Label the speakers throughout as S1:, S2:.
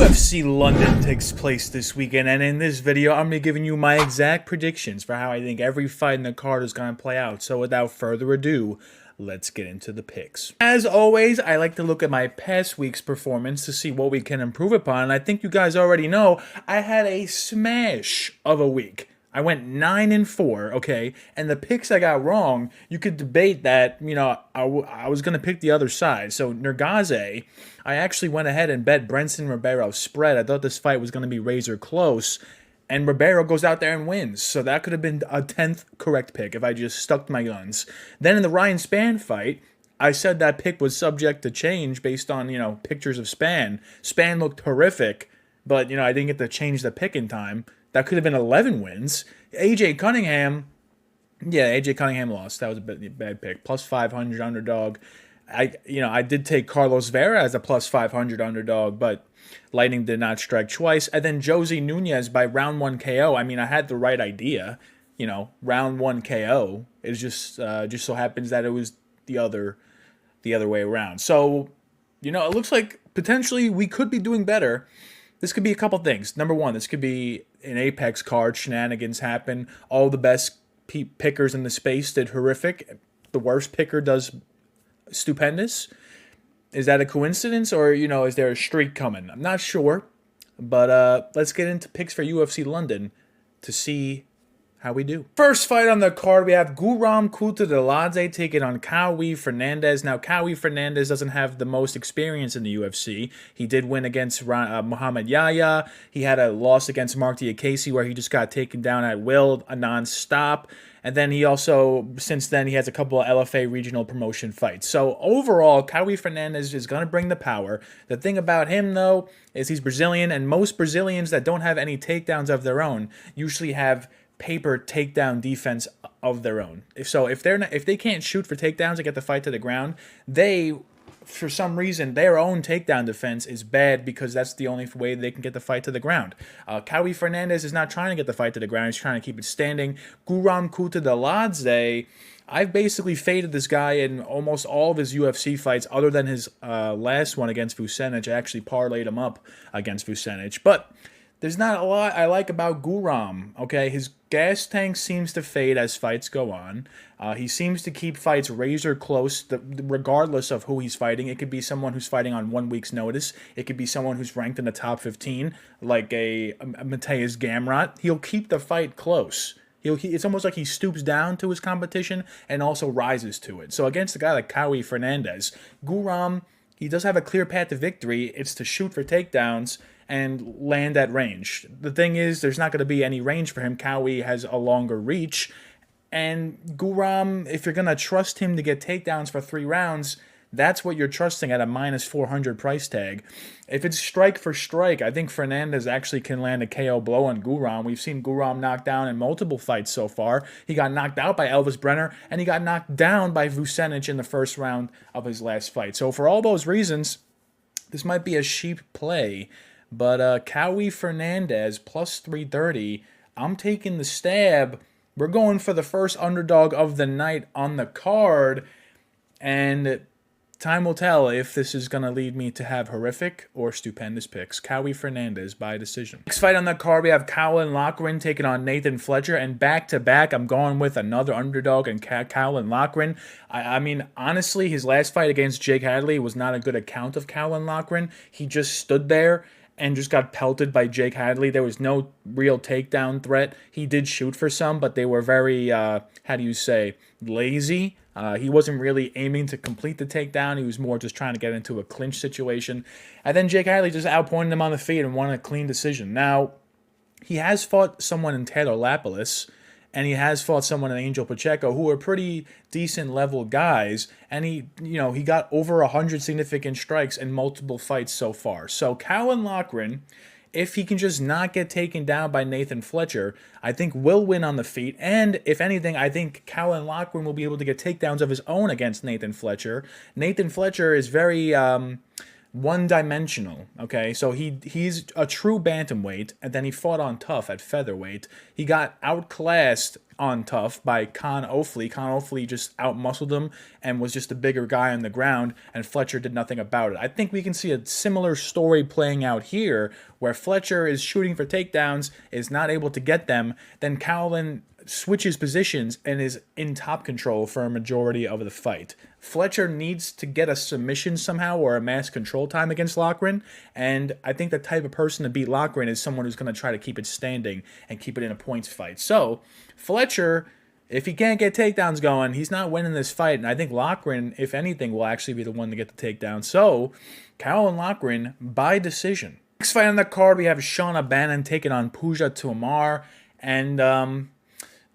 S1: UFC London takes place this weekend, and in this video, I'm going to be giving you my exact predictions for how I think every fight in the card is going to play out. So without further ado, let's get into the picks. As always, I like to look at my past week's performance to see what we can improve upon, and I think you guys already know I had a smash of a week. I went 9-4, okay? And the picks I got wrong, you could debate that, I was going to pick the other side. So, Nergaze, I actually went ahead and bet Brenson Ribeiro spread. I thought this fight was going to be razor close. And Ribeiro goes out there and wins. So that could have been a 10th correct pick if I just stuck to my guns. Then in the Ryan Spann fight, I said that pick was subject to change based on, pictures of Spann. Spann looked horrific, but, I didn't get to change the pick in time. That could have been 11 wins. AJ Cunningham lost. That was a bad pick. Plus 500 underdog. I did take Carlos Vera as a plus 500 underdog, but lightning did not strike twice. And then Josie Nunez by round 1 KO. I mean, I had the right idea. Round 1 KO. It just so happens that it was the other way around. So, it looks like potentially we could be doing better. This could be a couple things. Number one, this could be an Apex card. Shenanigans happen. All the best pickers in the space did horrific. The worst picker does stupendous. Is that a coincidence, or, is there a streak coming? I'm not sure. But let's get into picks for UFC London to see how we do. First fight on the card, we have Guram Kutateladze taking on Kaue Fernandes. Now, Kaue Fernandes doesn't have the most experience in the UFC. He did win against Muhammad Yahya. He had a loss against Mark Diakese where he just got taken down at will, a non-stop. And then he also, since then, he has a couple of LFA regional promotion fights. So overall, Kaue Fernandes is going to bring the power. The thing about him, though, is he's Brazilian, and most Brazilians that don't have any takedowns of their own usually have paper takedown defense of their own. If they can't shoot for takedowns to get the fight to the ground, for some reason, their own takedown defense is bad because that's the only way they can get the fight to the ground. Kaue Fernandes is not trying to get the fight to the ground. He's trying to keep it standing. Guram Kutateladze, I've basically faded this guy in almost all of his UFC fights other than his last one against Vucenic. I actually parlayed him up against Vucenic. But there's not a lot I like about Guram, okay? His gas tank seems to fade as fights go on. He seems to keep fights razor close, regardless of who he's fighting. It could be someone who's fighting on 1 week's notice. It could be someone who's ranked in the top 15, like a Mateusz Gamrot. He'll keep the fight close. It's almost like he stoops down to his competition and also rises to it. So against a guy like Kaue Fernandes, Guram, he does have a clear path to victory. It's to shoot for takedowns and land at range. The thing is, there's not going to be any range for him. Kaue has a longer reach. And Guram, if you're going to trust him to get takedowns for 3 rounds, that's what you're trusting at a minus 400 price tag. If it's strike for strike, I think Fernandes actually can land a KO blow on Guram. We've seen Guram knocked down in multiple fights so far. He got knocked out by Elvis Brenner, and he got knocked down by Vucenic in the first round of his last fight. So for all those reasons, this might be a cheap play. But Kaue Fernandes plus 330, I'm taking the stab. We're going for the first underdog of the night on the card. And time will tell if this is going to lead me to have horrific or stupendous picks. Kaue Fernandes by decision. Next fight on the card, we have Caolan Loughran taking on Nathan Fletcher. And back-to-back, I'm going with another underdog and Caolan Loughran. I mean, honestly, his last fight against Jake Hadley was not a good account of Caolan Loughran. He just stood there and just got pelted by Jake Hadley. There was no real takedown threat. He did shoot for some, but they were very, lazy. He wasn't really aiming to complete the takedown. He was more just trying to get into a clinch situation. And then Jake Hadley just outpointed him on the feet and won a clean decision. Now, he has fought someone in Taylor Lapilus, and he has fought someone in Angel Pacheco, who are pretty decent level guys, and he got over 100 significant strikes in multiple fights so far. So Caolan Loughran, if he can just not get taken down by Nathan Fletcher, I think will win on the feet. And if anything, I think Caolan Loughran will be able to get takedowns of his own against Nathan Fletcher. Nathan Fletcher is very one-dimensional, okay? So he's a true bantamweight, and then he fought on tough at featherweight. He got outclassed on tough by Kaue. Kaue just outmuscled him and was just a bigger guy on the ground, and Fletcher did nothing about it. I think we can see a similar story playing out here, where Fletcher is shooting for takedowns, is not able to get them, then Caolan switches positions and is in top control for a majority of the fight. Fletcher needs to get a submission somehow or a mass control time against Loughran, and I think the type of person to beat Loughran is someone who's going to try to keep it standing and keep it in a points fight. So, Fletcher, if he can't get takedowns going, he's not winning this fight, and I think Loughran, if anything, will actually be the one to get the takedown. So, Caolan Loughran by decision. Next fight on the card, we have Shauna Bannon taking on Puja Tomar, and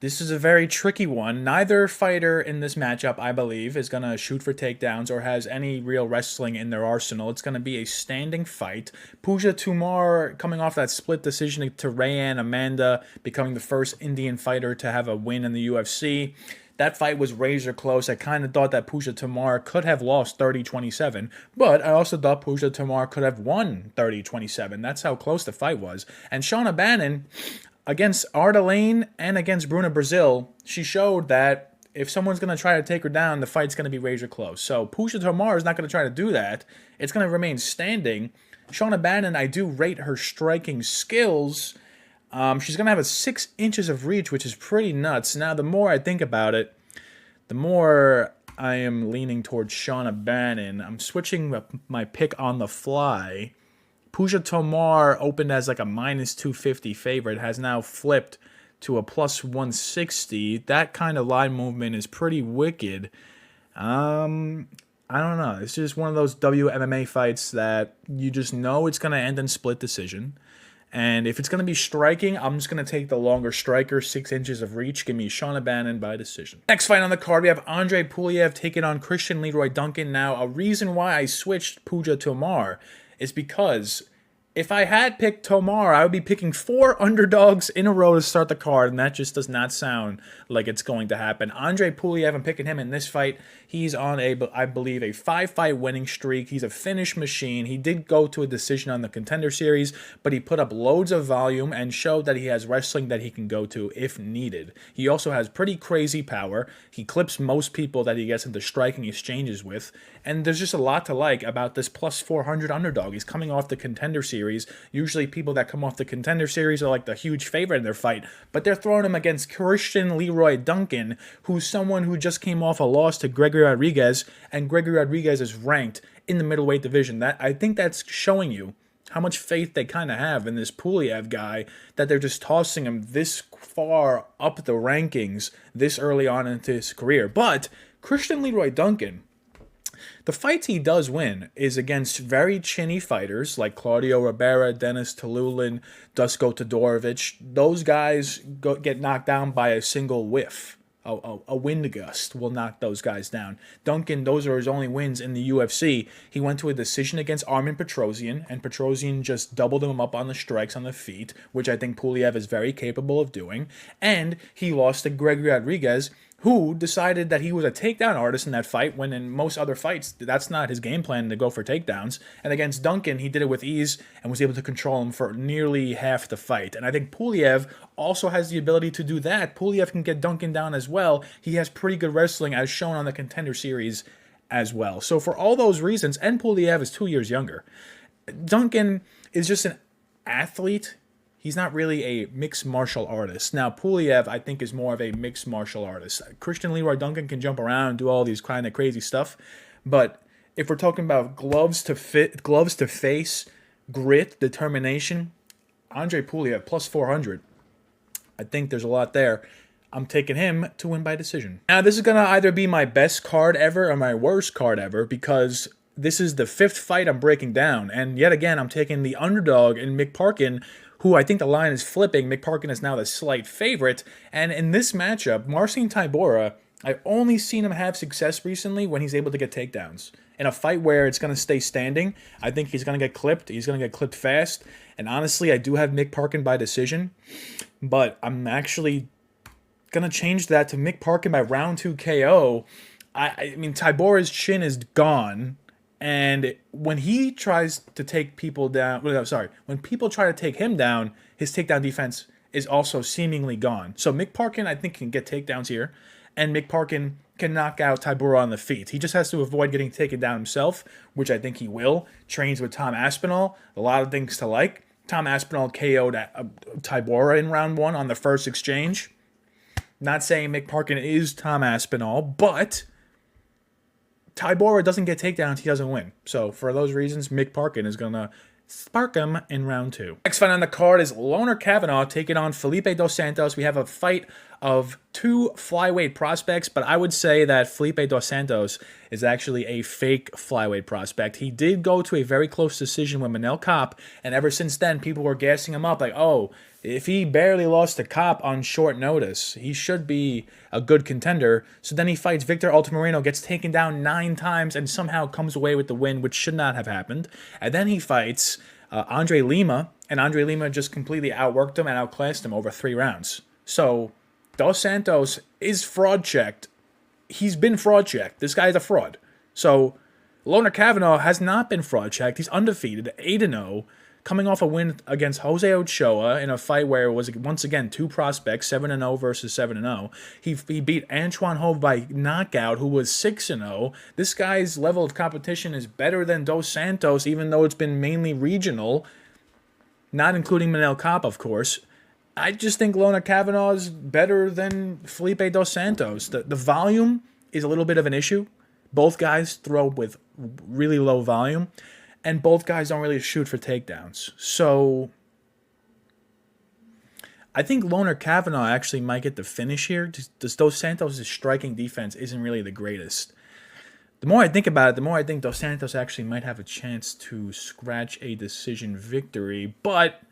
S1: this is a very tricky one. Neither fighter in this matchup, I believe, is going to shoot for takedowns or has any real wrestling in their arsenal. It's going to be a standing fight. Puja Tomar coming off that split decision to Rayanne Amanda, becoming the first Indian fighter to have a win in the UFC. That fight was razor close. I kind of thought that Puja Tomar could have lost 30-27, but I also thought Puja Tomar could have won 30-27. That's how close the fight was. And Shauna Bannon, against Ardelaine and against Bruna Brazil, she showed that if someone's going to try to take her down, the fight's going to be razor close. So Puja Tomar is not going to try to do that. It's going to remain standing. Shauna Bannon, I do rate her striking skills. She's going to have a 6 inches of reach, which is pretty nuts. Now, the more I think about it, the more I am leaning towards Shauna Bannon. I'm switching my pick on the fly. Puja Tomar opened as like a minus 250 favorite, has now flipped to a plus 160. That kind of line movement is pretty wicked. I don't know. It's just one of those WMMA fights that you just know it's going to end in split decision. And if it's going to be striking, I'm just going to take the longer striker, 6 inches of reach. Give me Shauna Bannon by decision. Next fight on the card, we have Andrey Pulyaev taking on Christian Leroy Duncan. Now, a reason why I switched Puja Tomar is because if I had picked Tomar, I would be picking 4 underdogs in a row to start the card, and that just does not sound like it's going to happen. Andrey Pulyaev, I'm picking him in this fight. He's on I believe, a 5-fight winning streak. He's a finish machine. He did go to a decision on the Contender Series, but he put up loads of volume and showed that he has wrestling that he can go to if needed. He also has pretty crazy power. He clips most people that he gets into striking exchanges with, and there's just a lot to like about this plus 400 underdog. He's coming off the Contender Series. Usually people that come off the Contender Series are like the huge favorite in their fight, but they're throwing him against Christian Leroy Duncan, who's someone who just came off a loss to Gregory Rodriguez, and Gregory Rodriguez is ranked in the middleweight division. I think that's showing you how much faith they kind of have in this Pulyaev guy, that they're just tossing him this far up the rankings this early on into his career. But Christian Leroy Duncan, the fights he does win is against very chinny fighters like Claudio Ribera, Dennis Tululin, Dusko Todorovic. Those guys get knocked down by a single whiff. A wind gust will knock those guys down. Duncan, those are his only wins in the UFC. He went to a decision against Armin Petrosian, and Petrosian just doubled him up on the strikes on the feet, which I think Pulyaev is very capable of doing. And he lost to Gregory Rodriguez, who decided that he was a takedown artist in that fight, when in most other fights, that's not his game plan, to go for takedowns. And against Duncan, he did it with ease and was able to control him for nearly half the fight. And I think Pulyaev also has the ability to do that. Pulyaev can get Duncan down as well. He has pretty good wrestling, as shown on the Contender Series as well. So for all those reasons, and Pulyaev is 2 years younger, Duncan is just an athlete. He's not really a mixed martial artist. Now, Pulyaev, I think, is more of a mixed martial artist. Christian Leroy Duncan can jump around and do all these kind of crazy stuff. But if we're talking about gloves to face, grit, determination, Andrey Pulyaev, plus 400. I think there's a lot there. I'm taking him to win by decision. Now, this is going to either be my best card ever or my worst card ever, because this is the 5th fight I'm breaking down. And yet again, I'm taking the underdog in Mick Parkin, who I think the line is flipping. Mick Parkin is now the slight favorite. And in this matchup, Marcin Tybura, I've only seen him have success recently when he's able to get takedowns. In a fight where it's going to stay standing, I think he's going to get clipped. He's going to get clipped fast. And honestly, I do have Mick Parkin by decision. But I'm actually going to change that to Mick Parkin by round 2 KO. I mean, Tybura's chin is gone. And when he tries to take people down, when people try to take him down, his takedown defense is also seemingly gone. So Mick Parkin, I think, can get takedowns here, and Mick Parkin can knock out Tybura on the feet. He just has to avoid getting taken down himself, which I think he will. Trains with Tom Aspinall, a lot of things to like. Tom Aspinall KO'd Tybura in round 1 on the first exchange. Not saying Mick Parkin is Tom Aspinall, but Tybura doesn't get takedowns, he doesn't win. So for those reasons, Mick Parkin is going to spark him in round 2. Next fight on the card is Loughran Kavanagh taking on Felipe dos Santos. We have a fight of 2 flyweight prospects, but I would say that Felipe dos Santos is actually a fake flyweight prospect. He did go to a very close decision with Manel Kape, and ever since then, people were gassing him up like, oh, if he barely lost to Kape on short notice, he should be a good contender. So then he fights Victor Altamirano, gets taken down 9 times, and somehow comes away with the win, which should not have happened. And then he fights Andrey Lima, and Andrey Lima just completely outworked him and outclassed him over 3 rounds. So Dos Santos is fraud-checked. He's been fraud-checked. This guy is a fraud. So Loughran Kavanagh has not been fraud-checked. He's undefeated, 8-0. Coming off a win against Jose Ochoa in a fight where it was, once again, 2 prospects, 7-0 versus 7-0. He beat Antoine Hove by knockout, who was 6-0. This guy's level of competition is better than Dos Santos, even though it's been mainly regional, not including Manel Kape, of course. I just think Loughran Kavanagh is better than Felipe dos Santos. The volume is a little bit of an issue. Both guys throw with really low volume, and both guys don't really shoot for takedowns. So I think Loughran Kavanagh actually might get the finish here. Dos Santos' striking defense isn't really the greatest. The more I think about it, the more I think Dos Santos actually might have a chance to scratch a decision victory, but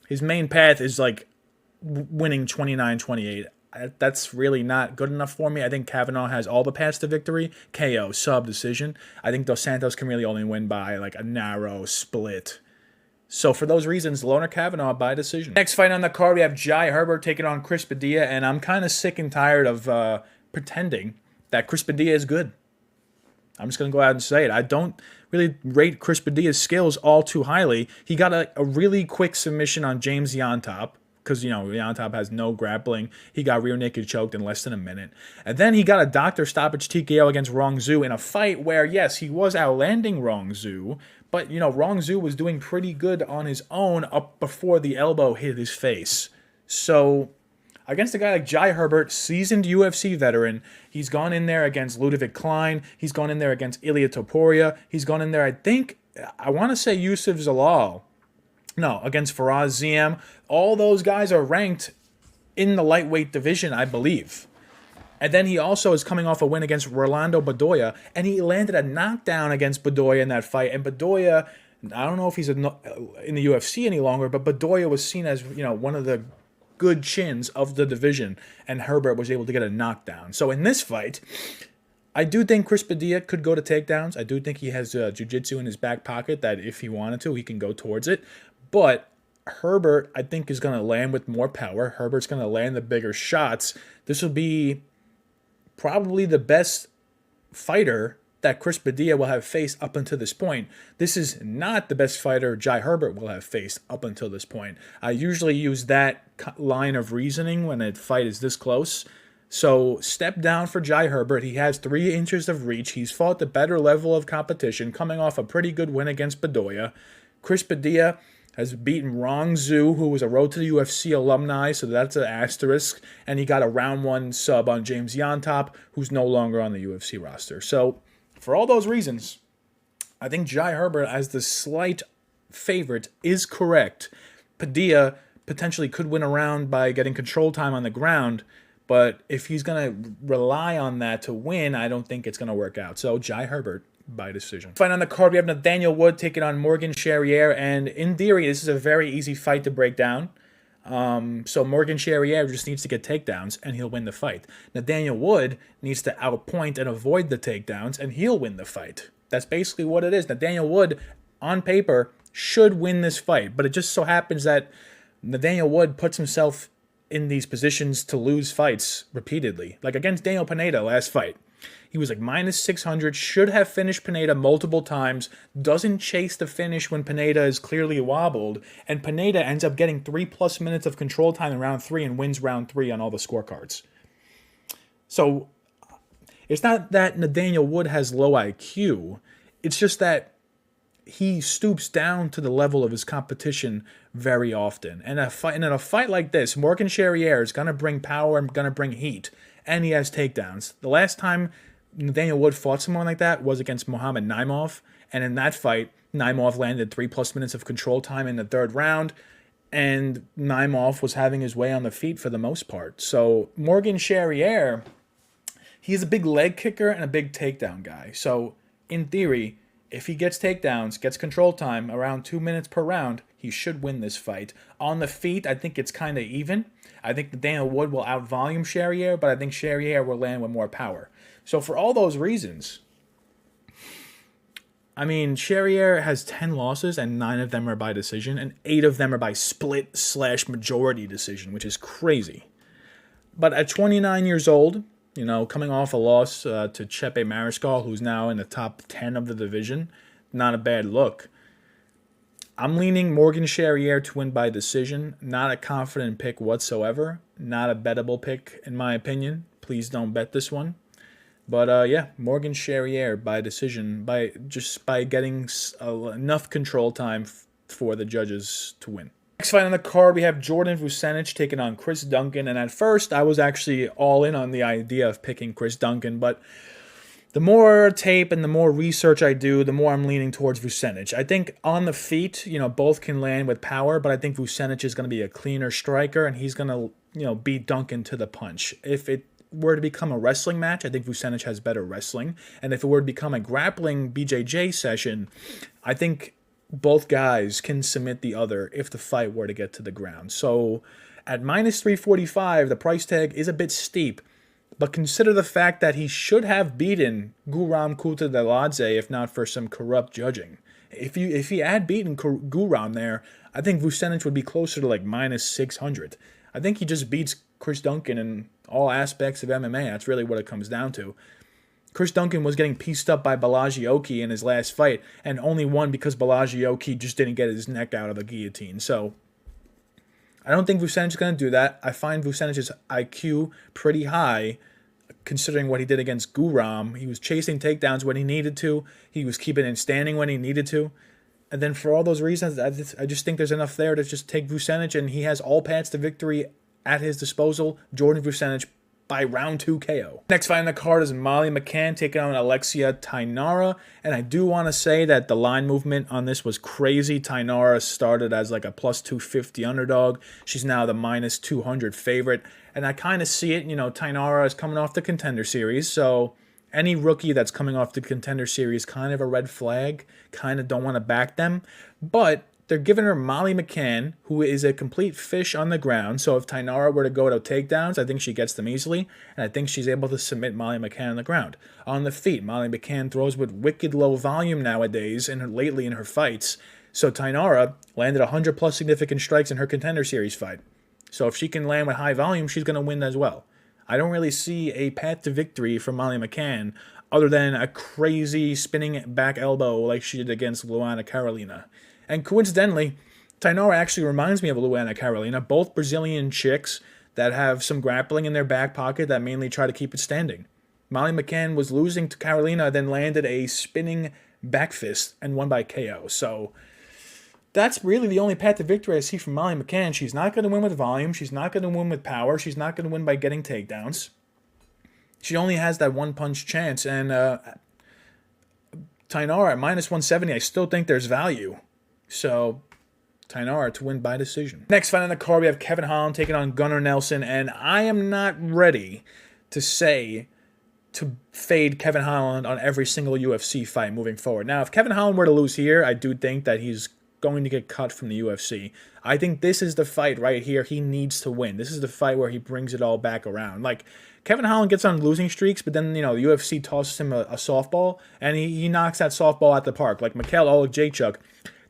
S1: his main path is like winning 29-28. That's really not good enough for me. I think Kavanagh has all the paths to victory. KO, sub-decision. I think Dos Santos can really only win by like a narrow split. So for those reasons, Loughran Kavanagh by decision. Next fight on the card, we have Jai Herbert taking on Chris Padilla, and I'm kind of sick and tired of pretending that Chris Padilla is good. I'm just going to go out and say it. I don't really rate Chris Padilla's skills all too highly. He got a really quick submission on James Yontop, because, you know, Yontop has no grappling. He got rear naked choked in less than a minute. And then he got a doctor stoppage TKO against Rong Zhu in a fight where, yes, he was outlanding Rong Zhu, but, you know, Rong Zhu was doing pretty good on his own up before the elbow hit his face. So against a guy like Jai Herbert, seasoned UFC veteran, he's gone in there against Ludovic Klein. He's gone in there against Ilia Topuria. He's gone in there, I want to say Yusuf Zalal. No, against Faraz Ziem. All those guys are ranked in the lightweight division, I believe. And then he also is coming off a win against Rolando Bedoya, and he landed a knockdown against Bedoya in that fight. And Bedoya, I don't know if he's in the UFC any longer, but Bedoya was seen as, you know, one of the good chins of the division, and Herbert was able to get a knockdown. So in this fight, I do think Chris Padilla could go to takedowns. I do think he has jiu-jitsu in his back pocket that if he wanted to, he can go towards it. But Herbert, I think, is going to land with more power. Herbert's going to land the bigger shots. This will be probably the best fighter that Chris Padilla will have faced up until this point. This is not the best fighter Jai Herbert will have faced up until this point. I usually use that line of reasoning when a fight is this close. So step down for Jai Herbert. He has 3 inches of reach. He's fought the better level of competition, coming off a pretty good win against Bedoya. Chris Padilla has beaten Rong Zhu, who was a Road to the UFC alumni, so that's an asterisk. And he got a round 1 sub on James Yontop, who's no longer on the UFC roster. So for all those reasons, I think Jai Herbert, as the slight favorite, is correct. Padilla potentially could win a round by getting control time on the ground, but if he's going to rely on that to win, I don't think it's going to work out. So Jai Herbert by decision. Fight on the card, we have Nathaniel Wood taking on Morgan Charriere, and in theory, this is a very easy fight to break down. So Morgan Charriere just needs to get takedowns, and he'll win the fight. Nathaniel Wood needs to outpoint and avoid the takedowns, and he'll win the fight. That's basically what it is. Nathaniel Wood, on paper, should win this fight, but it just so happens that Nathaniel Wood puts himself in these positions to lose fights repeatedly. Like against Daniel Pineda last fight. He was like minus 600, should have finished Pineda multiple times, doesn't chase the finish when Pineda is clearly wobbled, and Pineda ends up getting 3+ minutes of control time in round 3 and wins round 3 on all the scorecards. So it's not that Nathaniel Wood has low IQ, it's just that he stoops down to the level of his competition very often. And in a fight like this, Morgan Charriere is going to bring power and going to bring heat, and he has takedowns. The last time Nathaniel Wood fought someone like that was against Mohamed Naimov, and in that fight, Naimov landed 3+ minutes of control time in the 3rd round, and Naimov was having his way on the feet for the most part. So Morgan Charriere, he's a big leg kicker and a big takedown guy. So in theory, if he gets takedowns, gets control time around 2 minutes per round, he should win this fight. On the feet, I think it's kind of even. I think Nathaniel Wood will outvolume Charriere, but I think Charriere will land with more power. So for all those reasons, I mean, Charriere has 10 losses, and 9 of them are by decision, and 8 of them are by split/majority decision, which is crazy. But at 29 years old, you know, coming off a loss to Chepe Mariscal, who's now in the top 10 of the division, not a bad look. I'm leaning Morgan Charriere to win by decision. Not a confident pick whatsoever. Not a bettable pick, in my opinion. Please don't bet this one. But yeah, Morgan Charriere by decision, by getting enough control time for the judges to win. Next fight on the card, we have Jordan Vucenic taking on Chris Duncan. And at first, I was actually all in on the idea of picking Chris Duncan, but the more tape and the more research I do, the more I'm leaning towards Vucenic. I think on the feet, you know, both can land with power, but I think Vucenic is going to be a cleaner striker, and he's going to, you know, beat Duncan to the punch. If it were to become a wrestling match, I think Vucenic has better wrestling. And if it were to become a grappling BJJ session, I think both guys can submit the other if the fight were to get to the ground. So at minus 345, the price tag is a bit steep. But consider the fact that he should have beaten Guram Kutateladze if not for some corrupt judging. If he had beaten Guram there, I think Vucenic would be closer to like minus 600. I think he just beats Chris Duncan in all aspects of MMA. That's really what it comes down to. Chris Duncan was getting pieced up by Balajioki in his last fight, and only won because Balajioki just didn't get his neck out of the guillotine. So I don't think Vucenic is going to do that. I find Vucenic's IQ pretty high, considering what he did against Guram. He was chasing takedowns when he needed to. He was keeping it standing when he needed to. And then for all those reasons, I just think there's enough there to just take Vucenic, and he has all paths to victory at his disposal. Jordan Vucenic by round 2 KO. Next fight on the card is Molly McCann taking on Alexia Thainara. And I do want to say that the line movement on this was crazy. Thainara started as like a plus 250 underdog. She's now the minus 200 favorite. And I kind of see it, you know, Thainara is coming off the Contender Series. So any rookie that's coming off the Contender Series, kind of a red flag. Kind of don't want to back them. But they're giving her Molly McCann, who is a complete fish on the ground. So if Thainara were to go to takedowns, I think she gets them easily. And I think she's able to submit Molly McCann on the ground. On the feet, Molly McCann throws with wicked low volume nowadays, and lately in her fights. So Thainara landed 100+ significant strikes in her Contender Series fight. So if she can land with high volume, she's going to win as well. I don't really see a path to victory for Molly McCann other than a crazy spinning back elbow like she did against Luana Carolina. And coincidentally, Thainara actually reminds me of Luana Carolina, both Brazilian chicks that have some grappling in their back pocket that mainly try to keep it standing. Molly McCann was losing to Carolina, then landed a spinning back fist and won by KO. So that's really the only path to victory I see from Molly McCann. She's not going to win with volume. She's not going to win with power. She's not going to win by getting takedowns. She only has that one-punch chance. And Thainara at minus 170, I still think there's value. So Thainara to win by decision. Next fight on the card, we have Kevin Holland taking on Gunnar Nelson. And I am not ready to say to fade Kevin Holland on every single UFC fight moving forward. Now, if Kevin Holland were to lose here, I do think that he's going to get cut from the UFC. I think this is the fight right here he needs to win. This is the fight where he brings it all back around. Like, Kevin Holland gets on losing streaks, but then, you know, the UFC tosses him a softball, and he knocks that softball at the park. Like Mikhail Oleksiejczuk,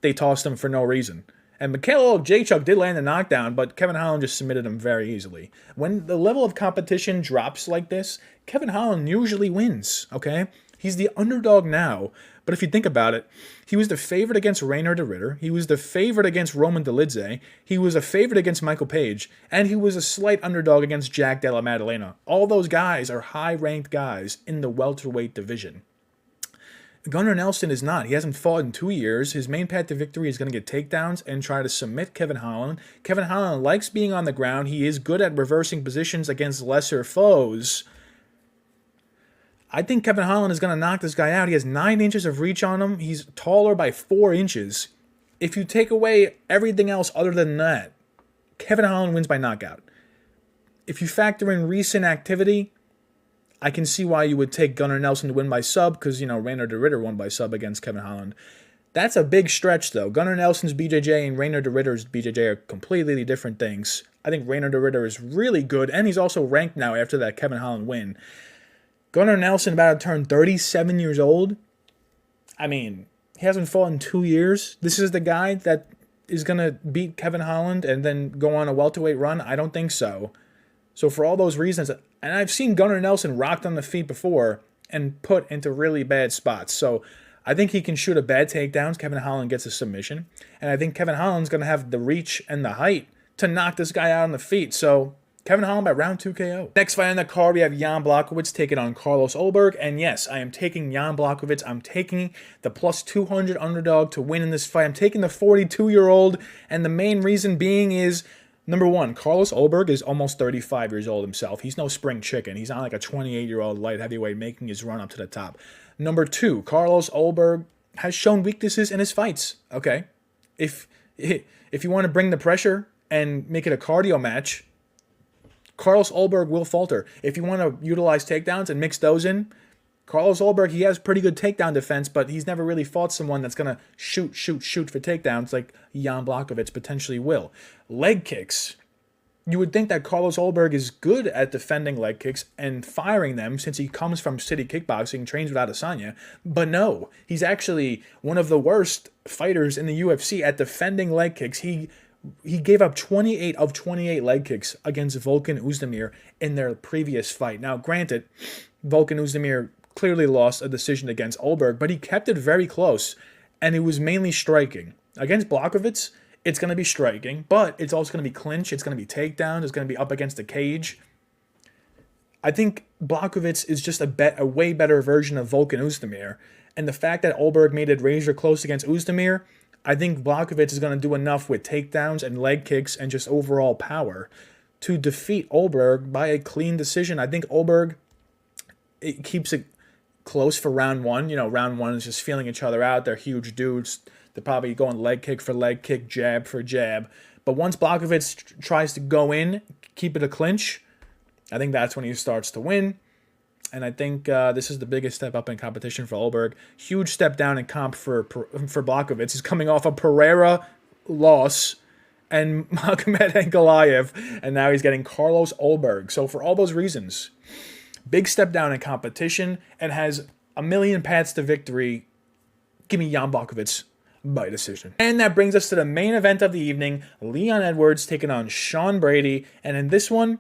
S1: they tossed him for no reason. And Mikhail Jachuk did land a knockdown, but Kevin Holland just submitted him very easily. When the level of competition drops like this, Kevin Holland usually wins, okay? He's the underdog now, but if you think about it, he was the favorite against Reinier de Ridder, he was the favorite against Roman Dolidze, he was a favorite against Michael Page, and he was a slight underdog against Jack Della Maddalena. All those guys are high-ranked guys in the welterweight division. Gunnar Nelson is not. He hasn't fought in 2 years. His main path to victory is going to get takedowns and try to submit Kevin Holland. Kevin Holland likes being on the ground. He is good at reversing positions against lesser foes. I think Kevin Holland is going to knock this guy out. He has 9 inches of reach on him. He's taller by 4 inches. If you take away everything else other than that, Kevin Holland wins by knockout. If you factor in recent activity, I can see why you would take Gunnar Nelson to win by sub, because, you know, Reinier de Ridder won by sub against Kevin Holland. That's a big stretch, though. Gunnar Nelson's BJJ and Reinier de Ridder's BJJ are completely different things. I think Reinier de Ridder is really good, and he's also ranked now after that Kevin Holland win. Gunnar Nelson about to turn 37 years old. I mean, he hasn't fought in 2 years. This is the guy that is going to beat Kevin Holland and then go on a welterweight run? I don't think so. So for all those reasons, and I've seen Gunnar Nelson rocked on the feet before and put into really bad spots. So I think he can shoot a bad takedowns. Kevin Holland gets a submission. And I think Kevin Holland's going to have the reach and the height to knock this guy out on the feet. So Kevin Holland by round 2 KO. Next fight on the card, we have Jan Blachowicz taking on Carlos Ulberg. And yes, I am taking Jan Blachowicz. I'm taking the plus 200 underdog to win in this fight. I'm taking the 42-year-old. And the main reason being is, number one, Carlos Ulberg is almost 35 years old himself. He's no spring chicken. He's not like a 28-year-old light heavyweight making his run up to the top. Number two, Carlos Ulberg has shown weaknesses in his fights, okay? If you want to bring the pressure and make it a cardio match, Carlos Ulberg will falter. If you want to utilize takedowns and mix those in, Carlos Ulberg, he has pretty good takedown defense, but he's never really fought someone that's going to shoot for takedowns like Jan Blachowicz potentially will. Leg kicks. You would think that Carlos Ulberg is good at defending leg kicks and firing them since he comes from city kickboxing, trains with Adesanya, but no, he's actually one of the worst fighters in the UFC at defending leg kicks. He gave up 28 of 28 leg kicks against Volkan Oezdemir in their previous fight. Now, granted, Volkan Oezdemir clearly lost a decision against Ulberg, but he kept it very close, and it was mainly striking. Against Blachowicz, it's going to be striking, but it's also going to be clinch, it's going to be takedown, it's going to be up against the cage. I think Blachowicz is just a way better version of Volkan Oezdemir, and the fact that Ulberg made it razor close against Oezdemir, I think Blachowicz is going to do enough with takedowns and leg kicks and just overall power to defeat Ulberg by a clean decision. I think Ulberg, it keeps it close for round one. You know, round one is just feeling each other out. They're huge dudes. They're probably going leg kick for leg kick, jab for jab. But once Blachowicz tries to go in, keep it a clinch, I think that's when he starts to win. And I think this is the biggest step up in competition for Ulberg. Huge step down in comp for Blachowicz. He's coming off a Pereira loss and Magomed Ankalaev, and now he's getting Carlos Ulberg. So for all those reasons, big step down in competition and has a million paths to victory. Give me Jan Blachowicz by decision. And that brings us to the main event of the evening, Leon Edwards taking on Sean Brady. And in this one,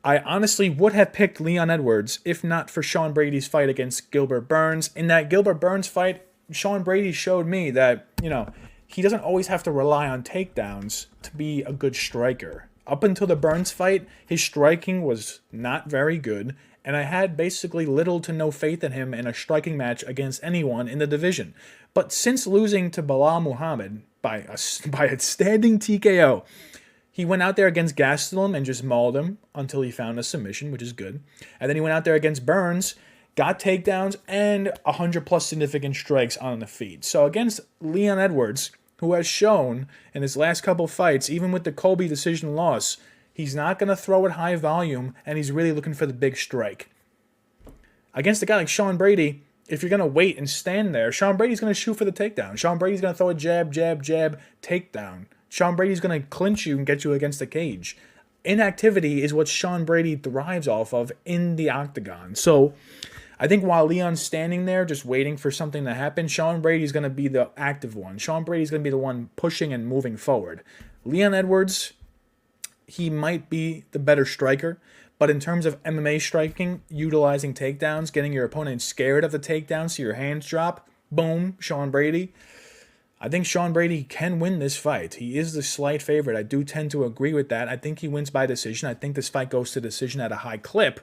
S1: I honestly would have picked Leon Edwards if not for Sean Brady's fight against Gilbert Burns. In that Gilbert Burns fight, Sean Brady showed me that, you know, he doesn't always have to rely on takedowns to be a good striker. Up until the Burns fight, his striking was not very good, and I had basically little to no faith in him in a striking match against anyone in the division. But since losing to Bilal Muhammad by a standing TKO, he went out there against Gastelum and just mauled him until he found a submission, which is good. And then he went out there against Burns, got takedowns, and 100-plus significant strikes on the feet. So against Leon Edwards, who has shown in his last couple fights, even with the Colby decision loss, he's not going to throw at high volume, and he's really looking for the big strike. Against a guy like Sean Brady, if you're going to wait and stand there, Sean Brady's going to shoot for the takedown. Sean Brady's going to throw a jab, jab, jab, takedown. Sean Brady's going to clinch you and get you against the cage. Inactivity is what Sean Brady thrives off of in the octagon. So I think while Leon's standing there just waiting for something to happen, Sean Brady's going to be the active one. Sean Brady's going to be the one pushing and moving forward. Leon Edwards, he might be the better striker, but in terms of MMA striking, utilizing takedowns, getting your opponent scared of the takedown so your hands drop, boom, Sean Brady. I think Sean Brady can win this fight. He is the slight favorite. I do tend to agree with that. I think he wins by decision. I think this fight goes to decision at a high clip.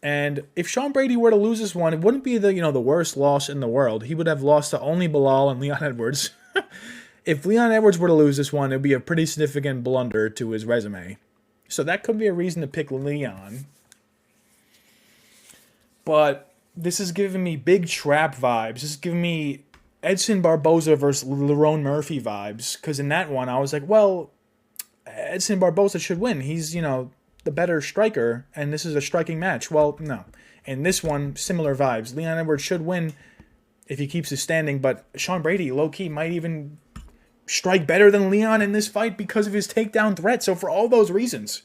S1: And if Sean Brady were to lose this one, it wouldn't be the worst loss in the world. He would have lost to only Bilal and Leon Edwards. If Leon Edwards were to lose this one, it would be a pretty significant blunder to his resume. So that could be a reason to pick Leon. But this is giving me big trap vibes. This is giving me Edson Barboza versus Lerone Murphy vibes. Because in that one, I was like, well, Edson Barboza should win. He's, the better striker, and this is a striking match. Well, no. In this one, similar vibes. Leon Edwards should win if he keeps his standing, but Sean Brady, low-key, might even strike better than Leon in this fight because of his takedown threat. So for all those reasons,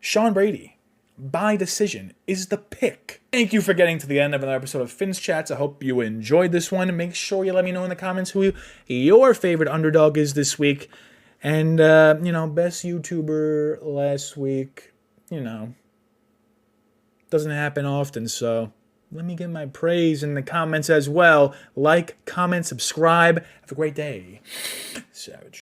S1: Sean Brady, by decision, is the pick. Thank you for getting to the end of another episode of Finn's Chats. I hope you enjoyed this one. Make sure you let me know in the comments who your favorite underdog is this week. And, best YouTuber last week, doesn't happen often, so let me get my praise in the comments as well. Like, comment, subscribe. Have a great day. Savage.